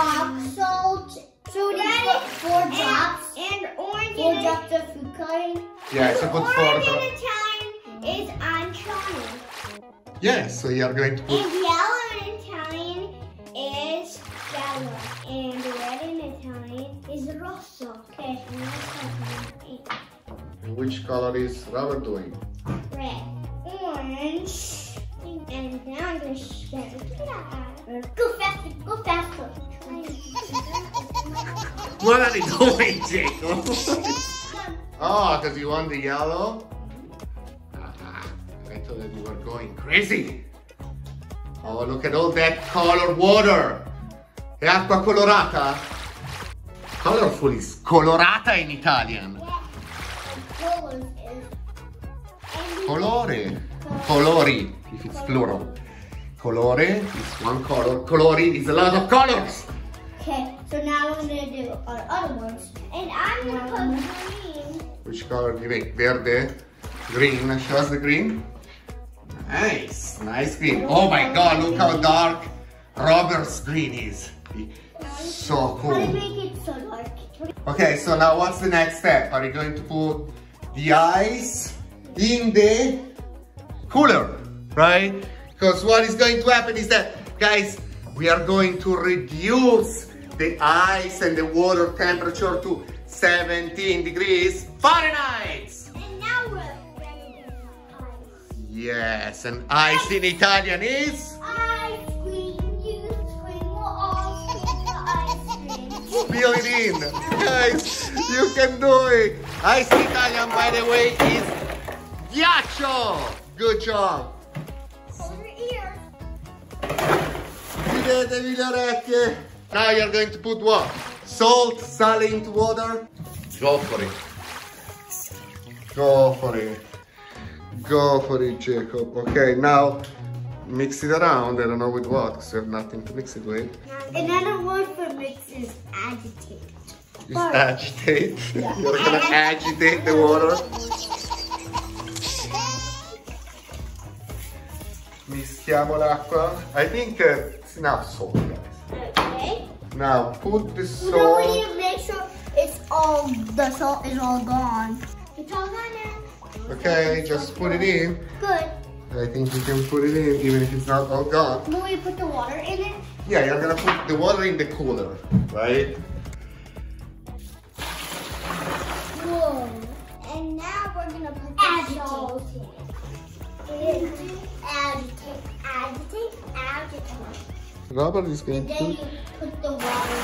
rock salt. So that is 4 drops. And orange. 4 drops of food coloring. Yeah, it's a good 4 drops. Orange in Italian is anchovy. Yes, so you are going to put. And yellow in Italian is yellow. And red in Italian is rosso. Okay. And which color is Robert doing? Red. Orange. And now I'm going to shake it. Go faster, go faster. What are you doing, Jacob? Oh, because you want the yellow? I thought that you were going crazy. Oh, look at all that colored water. È acqua colorata? Colorful is colorata in Italian. Colore. Colori, if it's plural. Colore is one color. Colori is a lot of colors. Okay, so now I'm going to do our other ones. And I'm going to put green. Which color do you make? Verde, green. Show us the green. Nice, nice green. Oh my God, look how dark Robert's green is. So cool. How do you make it so dark? Okay, so now what's the next step? Are you going to put the ice in the cooler, right? Because what is going to happen is that, guys, we are going to reduce the ice and the water temperature to 17 degrees Fahrenheit. And now we're ready to ice. Yes, and ice in Italian is? Ice cream, you scream, we'll all scream for ice cream. Fill it in. Guys, you can do it. Ice in Italian, by the way, is ghiaccio. Good job. Hold your ears. Chiudetevi le orecchie. Now you're going to put what? Salt, sal into water. Go for it. Go for it. Go for it, Jacob. Okay, now mix it around. I don't know with what, because you have nothing to mix it with. Another word for mix is agitate. Just agitate. Yeah. You're gonna agitate the water. Mischiamo l'acqua. I think it's enough salt, guys. Okay. Now put the So now we salt. need to make sure the salt is all gone. It's all gone now. Okay, just put it in. Good. I think you can put it in even if it's not all gone. Will we put the water in it? Yeah, you're gonna put the water in the cooler, right? Whoa. And now we're gonna put the salt in. Agitate, agitate, agitate. Robert is going And then to. you put the water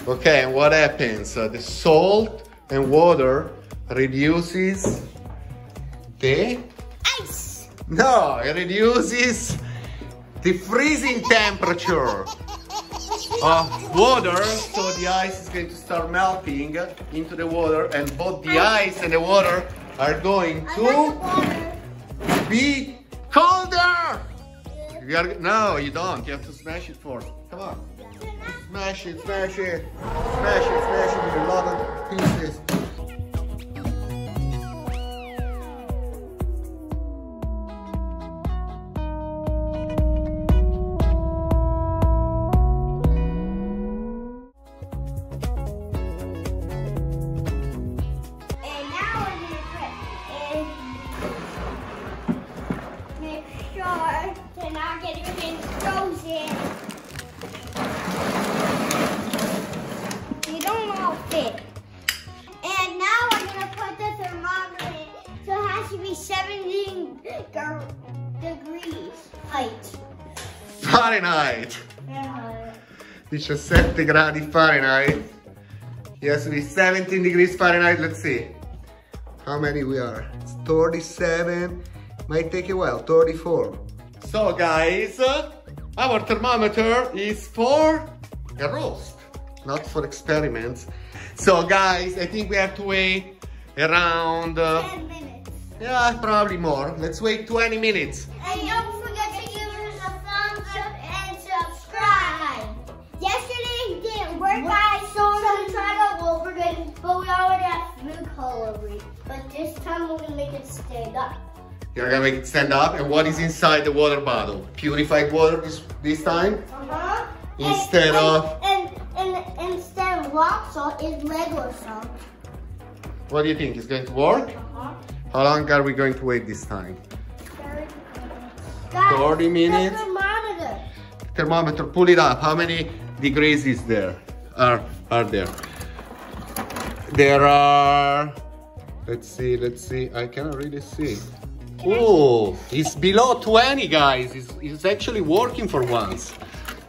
in. Okay, and what happens? The salt and water reduces the Ice. No, it reduces the freezing temperature of water, so the ice is going to start melting into the water, and both the ice and the water are going to be colder. No, you don't. You have to smash it first. Come on. Smash it, smash it. Smash it, smash it with a lot of pieces. They're not getting frozen. They don't all fit. And now we're gonna put the thermometer in, so it has to be 17 degrees height. Fahrenheit. 17 gradi Fahrenheit. It has to be 17 degrees Fahrenheit. Let's see how many we are. It's 37. Might take a while. 34. So guys, our thermometer is for a roast, not for experiments. So guys, I think we have to wait around 10 minutes. yeah, probably more. Let's wait 20 minutes. And don't forget to give us a thumbs up and subscribe. Yesterday didn't work, guys, so we're gonna try it all over again. But we already have food coloring. But this time we're gonna make it stand up. You're gonna make it stand up, and what is inside the water bottle? Purified water this time? instead of... And instead of rock salt is regular salt. What do you think? Is going to work? How long are we going to wait this time? 30 minutes. The thermometer. Thermometer, pull it up. How many degrees is there? Are there? There are... Let's see. I cannot really see. Oh, it's below 20, guys. It's actually working for once.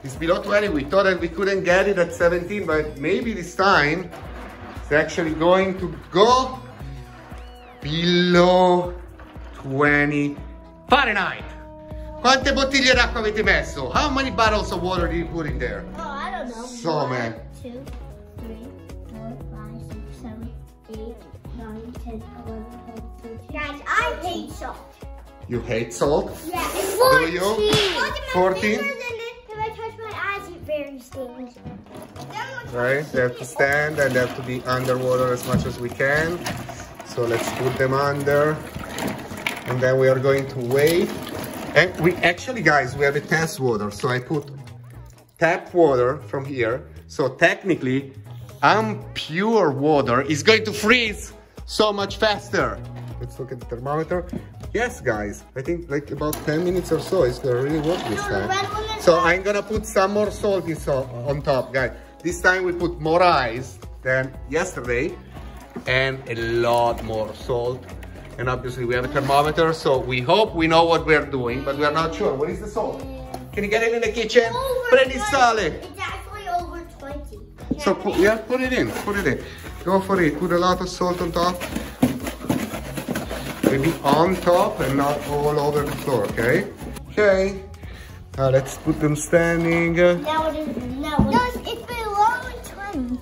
It's below 20. We thought that we couldn't get it at 17, but maybe this time it's actually going to go below 20 Fahrenheit. Quante bottiglie d'acqua avete messo? How many bottles of water did you put in there? Oh, I don't know. So many. 2, 3, 4, 5, 6, 7, 8, 9, 10, 11, 12, 13. Guys, I hate salt. You hate salt? Yeah, it's 14. Do you? 14? If I touch my eyes, it very stings. Right, they have to stand and they have to be underwater as much as we can. So let's put them under. And then we are going to wait. And we actually, guys, we have a test water. So I put tap water from here. So technically, pure water is going to freeze so much faster. Let's look at the thermometer. Yes, guys, I think like about 10 minutes or so, it's gonna really work this time. So I'm gonna put some more salt on top, guys. This time we put more ice than yesterday and a lot more salt. And obviously we have a thermometer, so we hope we know what we're doing, but we're not sure. What is the salt? Can you get it in the kitchen? Prendi sale. It's actually over 20. So put it in. Go for it. Put a lot of salt on top. Maybe on top and not all over the floor, okay? Okay. Now let's put them standing. Now it's below 20.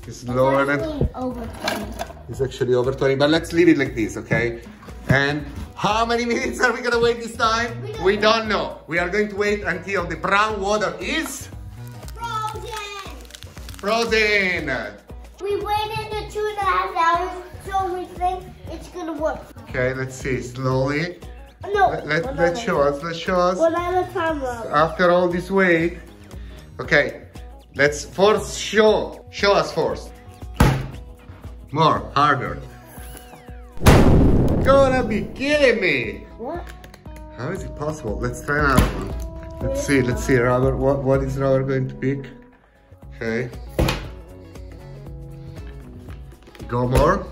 It's lower than... Over 20. It's actually over 20, but let's leave it like this, okay? And how many minutes are we gonna wait this time? We don't know. We are going to wait until the brown water is... Frozen! We waited the 2.5 hours, so we think it's gonna work. Okay, let's see, slowly. No. Let's show us. One at a time, Rob. After all this wait. Okay, let's first show us first. More, harder. Gonna be kidding me. What? How is it possible? Let's try another one. Let's see, Robert, what is Robert going to pick? Okay. Go more.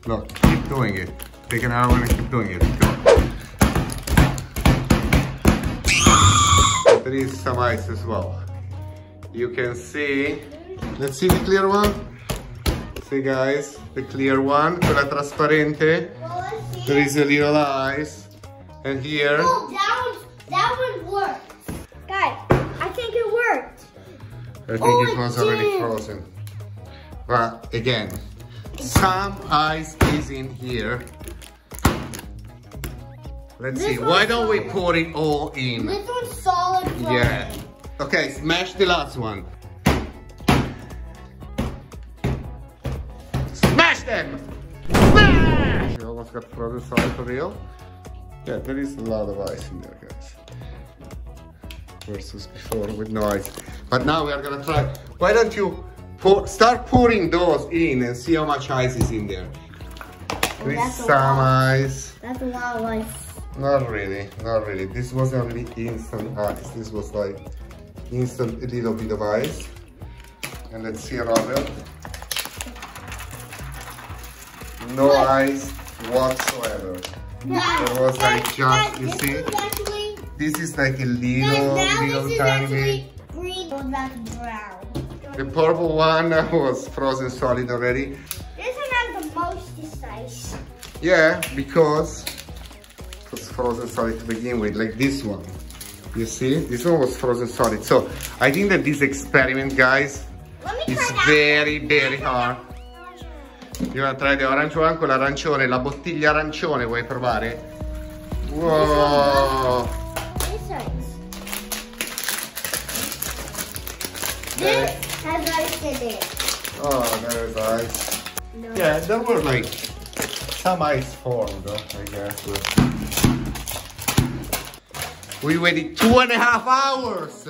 Look, keep doing it. Take an hour and keep doing it. Go. There is some ice as well. You can see. Let's see the clear one. See, guys, the clear one, quella trasparente. There is a little ice. And here. Oh, that one worked. Guys, I think it worked. I think it was already frozen. But again, some ice is in here. Let's see. Why don't we pour it all in? This one's solid. Yeah. Okay, smash the last one. Smash them! Smash! You almost got frozen solid for real? Yeah, there is a lot of ice in there, guys. Versus before with no ice. But now we are gonna try. Why don't you start pouring those in and see how much ice is in there. There is some ice. That's a lot of ice. Not really. This wasn't really instant ice. This was like instant a little bit of ice. And let's see, Robert. No ice whatsoever. It was like just, you see? This is like a little tiny. Green, that's brown. The purple one was frozen solid already. This one has the most ice. Yeah, because it was frozen solid to begin with, like this one. You see? This one was frozen solid. So I think that this experiment, guys, is very, very hard. You wanna try the orange one con l'arancione, la bottiglia arancione, vuoi provare? Wow! This ice. This has ice in it. Oh, there's ice. No. Yeah, there were like some ice formed, I guess. We waited 2.5 hours.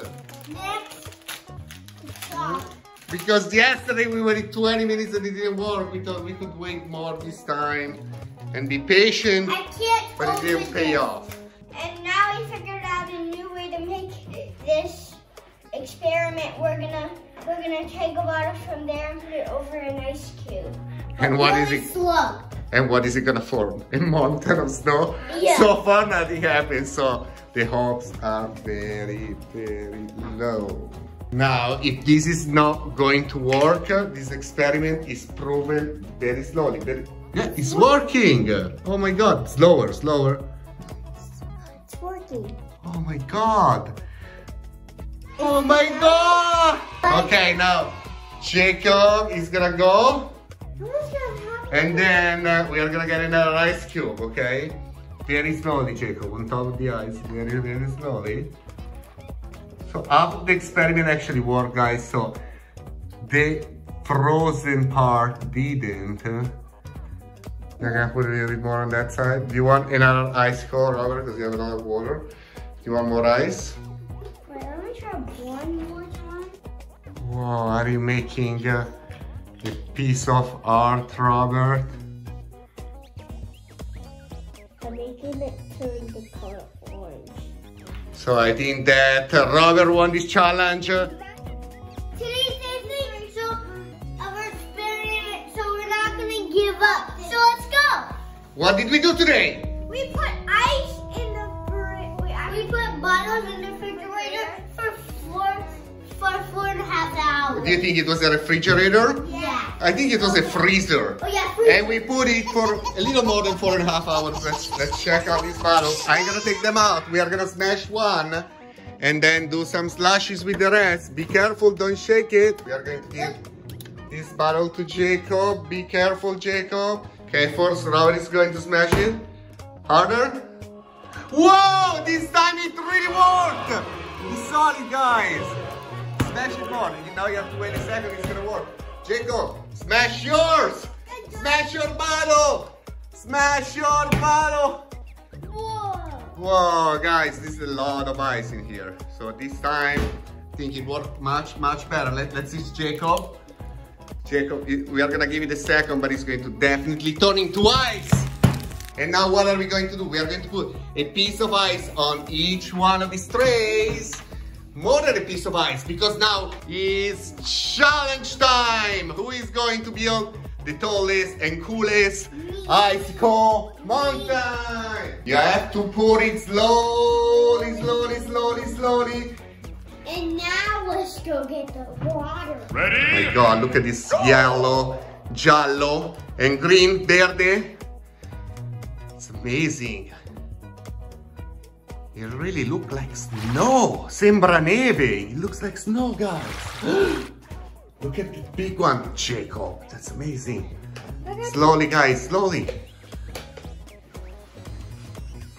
Next stop. Because yesterday we waited 20 minutes and it didn't work. We thought we could wait more this time and be patient, I can't but it didn't pay off. And now we figured out a new way to make this experiment. We're gonna take a bottle from there and put it over an ice cube. And what is really it? Slow. And what is it gonna form? A mountain of snow? Yeah. So far nothing happened, so the hopes are very, very low. Now, if this is not going to work, this experiment is proven very slowly. Yeah, it's working! Oh my god, slower, slower. It's working. Oh my god! Oh my god! Okay, now Jacob is gonna go. And then we are gonna get another ice cube, okay? Very slowly, Jacob, on top of the ice. Very, very slowly. So after the experiment actually worked, guys, so the frozen part didn't. I'm gonna put a little bit more on that side. Do you want another ice core, Robert? Because you have a lot of water. Do you want more ice? Wait, let me try one more time. Whoa, are you making a piece of art, Robert? I'm making it turn the color orange. So I think that Robert won this challenge. Today's thing, so our experiment, so we're not gonna give up. So let's go. What did we do today? We put ice in the we put bottles in the refrigerator for 4.5 hours. Do you think it was a refrigerator? Yeah. I think it was a freezer. Oh yeah, freezer. And we put it for a little more than 4.5 hours. Let's check out these bottles. I'm gonna take them out. We are gonna smash one and then do some slashes with the rest. Be careful, don't shake it. We are going to give this bottle to Jacob. Be careful, Jacob. Okay, first Robert is going to smash it. Harder. Whoa! This time it really worked! It's solid, guys. Smash it more. Now you have to wait a second, it's gonna work. Jacob, smash yours! Smash your bottle! Smash your bottle! Whoa! Whoa, guys, this is a lot of ice in here. So this time, I think it worked much, much better. Let's see Jacob. Jacob, we are gonna give it a second, but it's going to definitely turn into ice. And now what are we going to do? We are going to put a piece of ice on each one of these trays. More than a piece of ice, because now is challenge time. Who is going to build the tallest and coolest icicle mountain? You have to pour it slowly, slowly, slowly, slowly. And now let's go get the water. Ready? Oh my God, look at this yellow, giallo, and green, verde. It's amazing. It really looks like snow. Sembra neve. It looks like snow, guys. Look at the big one, Jacob. That's amazing. Slowly, guys, slowly.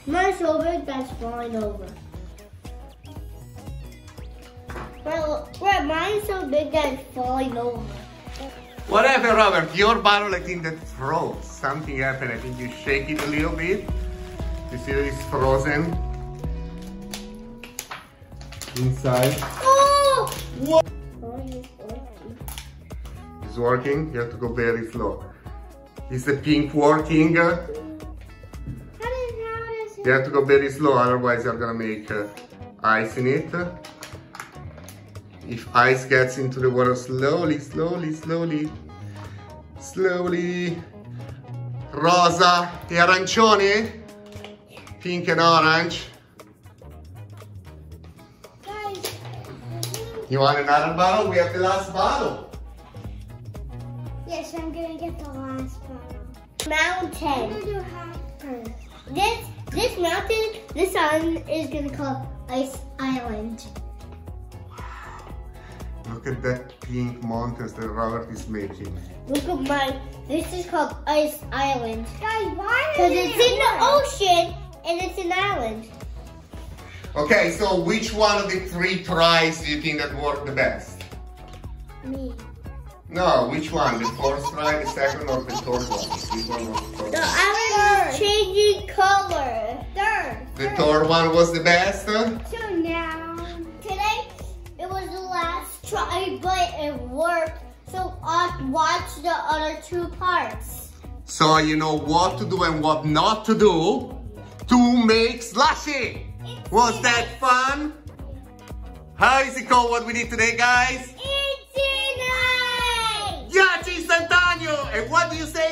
Mine's so big that's falling over. Well, mine's so big that it's falling over. Whatever, Robert. Your bottle, I think that froze. Something happened. I think you shake it a little bit. You see that it's frozen inside. Oh! What? Oh, it's working. It's working. You have to go very slow. Is the pink working? How does You have to go very slow, otherwise you're gonna make ice in it. If ice gets into the water slowly, slowly, slowly, slowly. Rosa e arancione? Pink and orange. Guys, You want another bottle? We have the last bottle. yes, I'm gonna get the last bottle. Mountain. I'm gonna do half first. This mountain, this one is gonna call Ice Island. Look at that pink mountains that Robert is making. Look at mine. This is called Ice Island. Guys, why? Because it's in the ocean and it's an island. Okay, so which one of the three tries do you think that worked the best? Me. No, which one? The first try, the second, or the third one? Which one was the third The one? island is changing color. Third. The third one was the best. So now, today it was the last try, but it worked. So watch the other two parts. So you know what to do and what not to do to make slushy. Was that fun? How is it called what we did today, guys? It's tonight! Ghiaccio istantaneo! And what do you say?